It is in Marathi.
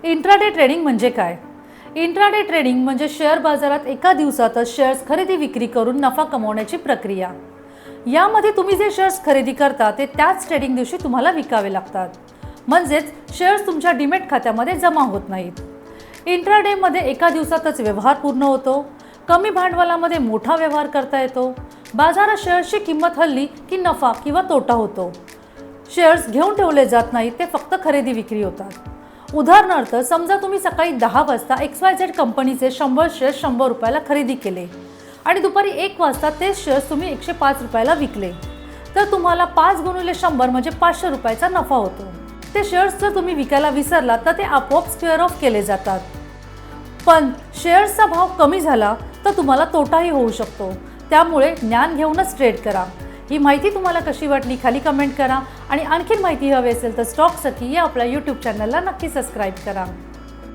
इंट्राडे ट्रेडिंग म्हणजे काय? इंट्राडे ट्रेडिंग म्हणजे शेअर बाजारात एका दिवसातच शेअर्स खरेदी विक्री करून नफा कमवण्याची प्रक्रिया. यामध्ये तुम्ही जे शेअर्स खरेदी करता ते त्याच ट्रेडिंग दिवशी तुम्हाला विकावे लागतात. म्हणजेच शेअर्स तुमच्या डीमॅट खात्यामध्ये जमा होत नाहीत. इंट्राडेमध्ये एका दिवसातच व्यवहार पूर्ण होतो. कमी भांडवलामध्ये मोठा व्यवहार करता येतो. बाजारात शेअर्सची किंमत हलली की नफा किंवा तोटा होतो. शेअर्स घेऊन ठेवले जात नाहीत, ते फक्त खरेदी विक्री होतात. उदाहरणार्थ, समजा तुम्ही सकाळी 10 वाजता XYZ कंपनीचे 100 शेअर्स 100 रुपयाला खरेदी केले आणि दुपारी 1 वाजता तेच शेअर्स तुम्ही 105 रुपयाला विकले, तर तुम्हाला 5 गुणिले 100 म्हणजे 500 रुपयाचा नफा होतो. ते शेअर्स जर तुम्ही विकायला विसरलात तर ते आपोआप स्क्वेअर ऑफ केले जातात. पण शेअर्सचा भाव कमी झाला तर तुम्हाला तोटाही होऊ शकतो. त्यामुळे ज्ञान घेऊनच ट्रेड करा. ही माहिती तुम्हाला कशी वाटली खाली कमेंट करा आणि आणखी माहिती हवी असेल तर स्टॉक सखी या आपल्या YouTube चॅनलला नक्की सबस्क्राईब करा.